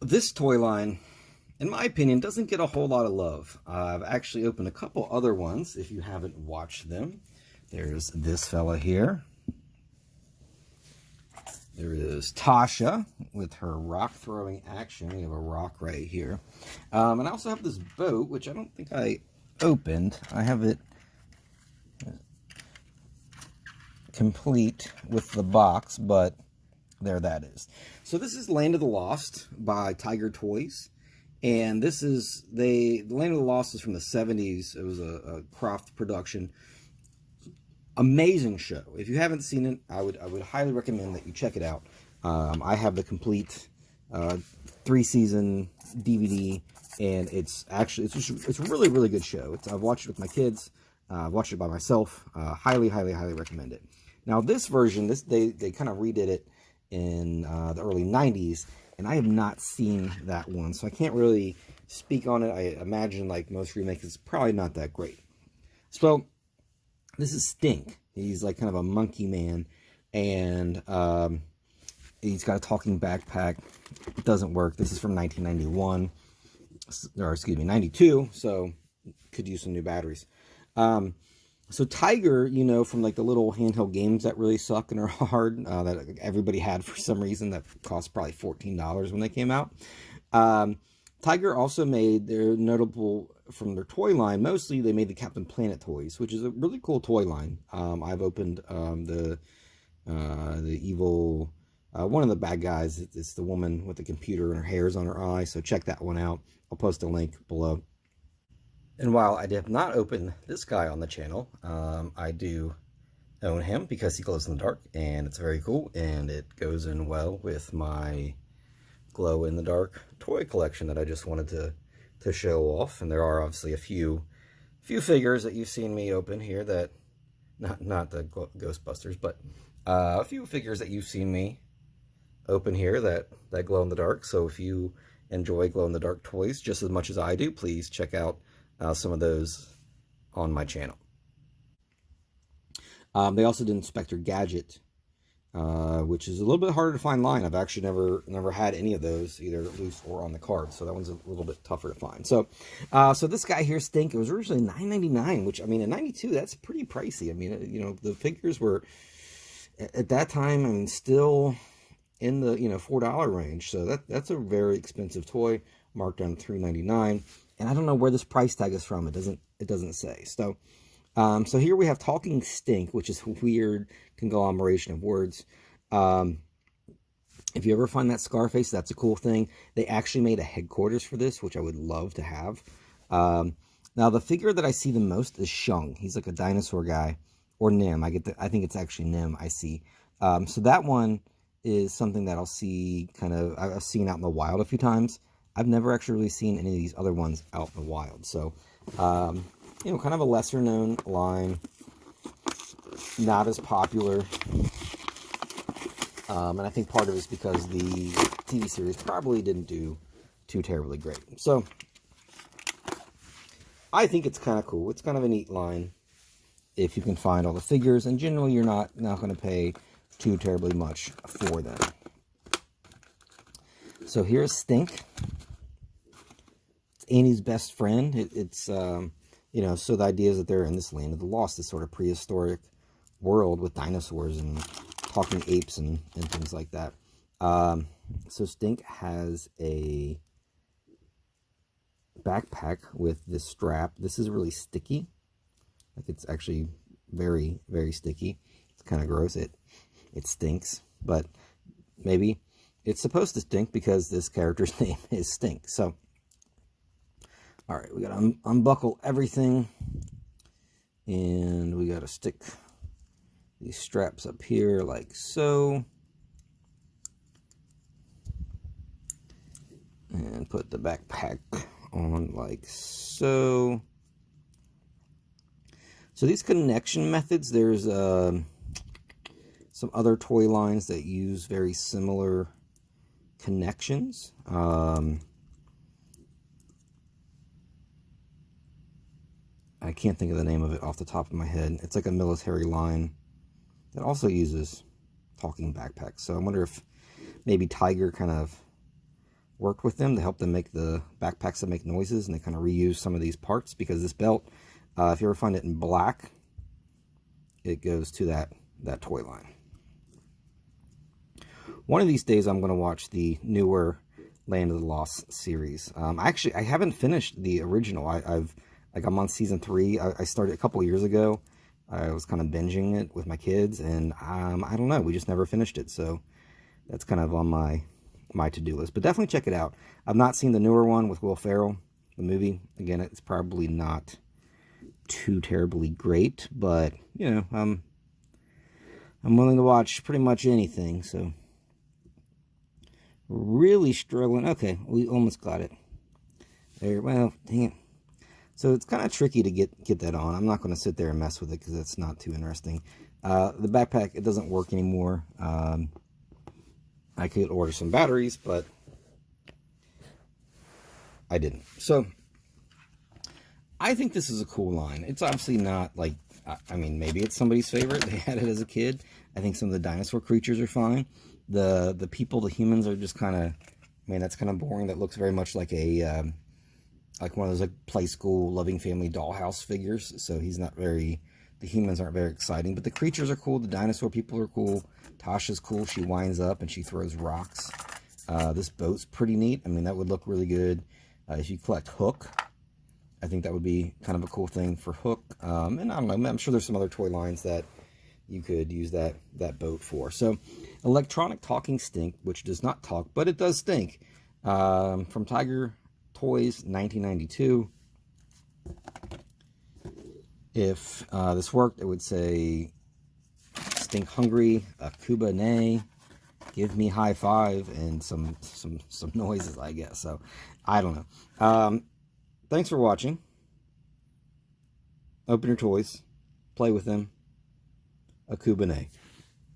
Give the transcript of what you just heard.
This toy line, in my opinion, doesn't get a whole lot of love. I've actually opened a couple other ones if you haven't watched them. There's this fella here. There is Tasha with her rock throwing action. We have a rock right here. And I also have this boat, which I don't think I opened. I have it complete with the box, but there that is. So this is Land of the Lost by Tiger Toys. And this is, the Land of the Lost is from the 70s. It was a Croft production. Amazing show. If you haven't seen it, I would highly recommend that you check it out. I have the complete 3-season DVD, and it's a really good show. I've watched it with my kids. I've watched it by myself. Highly recommend it. Now this version, they kind of redid it in the early 90s, and I have not seen that one, so I can't really speak on it. I imagine, like most remakes, it's probably not that great. So this is Stink. He's like kind of a monkey man, and he's got a talking backpack. It doesn't work. This is from 1991, or excuse me, 92, so could use some new batteries. So Tiger, you know, from like the little handheld games that really suck and are hard, that everybody had for some reason, that cost probably $14 when they came out. Tiger also made, they're notable from their toy line, mostly they made the Captain Planet toys, which is a really cool toy line. I've opened the evil, one of the bad guys. It's the woman with the computer and her hair's on her eye, so check that one out. I'll post a link below. And while I did not open this guy on the channel, I do own him because he glows in the dark, and it's very cool, and it goes in well with my glow-in-the-dark toy collection that I just wanted to show off. And there are obviously a few figures that you've seen me open here that, not the Ghostbusters, but a few figures that you've seen me open here that glow in the dark. So if you enjoy glow-in-the-dark toys just as much as I do, please check out some of those on my channel. They also did Inspector Gadget, which is a little bit harder to find line. I've actually never had any of those, either loose or on the card, so that one's a little bit tougher to find. So so this guy here, Stink, it was originally $9.99, which, I mean, in 92, that's pretty pricey. I mean, you know, the figures were, at that time, I mean, still in the, you know, $4 range, so that's a very expensive toy, marked down to $3.99. And I don't know where this price tag is from. It doesn't say. So, so here we have Talking Stink, which is a weird conglomeration of words. If you ever find that Scarface, that's a cool thing. They actually made a headquarters for this, which I would love to have. Now, the figure that I see the most is Shung. He's like a dinosaur guy, or Nim. I think it's actually Nim I see. So that one is something that I'll see I've seen out in the wild a few times. I've never actually really seen any of these other ones out in the wild. So, you know, kind of a lesser known line, not as popular. And I think part of it is because the TV series probably didn't do too terribly great. So, I think it's kind of cool. It's kind of a neat line if you can find all the figures. And generally, you're not going to pay too terribly much for them. So, here's Stink. Annie's best friend. It's you know, so the idea is that they're in this Land of the Lost, this sort of prehistoric world with dinosaurs and talking apes and things like that. So Stink has a backpack with this strap. This is really sticky. Like, it's actually very sticky. It's kind of gross. It stinks, but maybe it's supposed to stink because this character's name is Stink. So, all right, we got to unbuckle everything, and we got to stick these straps up here like so, and put the backpack on like so. So these connection methods, there's some other toy lines that use very similar connections. I can't think of the name of it off the top of my head. It's like a military line that also uses talking backpacks. So I wonder if maybe Tiger kind of worked with them to help them make the backpacks that make noises, and they kind of reuse some of these parts, because this belt, if you ever find it in black, it goes to that toy line. One of these days I'm going to watch the newer Land of the Lost series. Actually, I haven't finished the original. I'm on season 3. I started a couple years ago. I was kind of binging it with my kids, and I don't know, we just never finished it, so that's kind of on my to-do list. But definitely check it out. I've not seen the newer one with Will Ferrell, the movie. Again, it's probably not too terribly great, but you know, I'm willing to watch pretty much anything. So really struggling. Okay, we almost got it there. Well, dang it. So it's kind of tricky to get that on. I'm not going to sit there and mess with it because it's not too interesting. The backpack, it doesn't work anymore. I could order some batteries, but I didn't. So I think this is a cool line. It's obviously not like, I mean, maybe it's somebody's favorite. They had it as a kid. I think some of the dinosaur creatures are fine. The people, the humans are just kind of, I mean, that's kind of boring. That looks very much like a, like one of those like play school loving family dollhouse figures. So he's not very, the humans aren't very exciting, but the creatures are cool. The dinosaur people are cool. Tasha's cool. She winds up and she throws rocks. This boat's pretty neat. I mean, that would look really good. If you collect Hook, I think that would be kind of a cool thing for Hook. And I don't know, I'm sure there's some other toy lines that you could use that boat for. So, electronic talking stink, which does not talk, but it does stink. From Tiger Toys, 1992. If this worked, it would say stink hungry, a Cuba nay, give me high five, and some noises, I guess. So I don't know. Thanks for watching. Open your toys, play with them. A Cuba nay.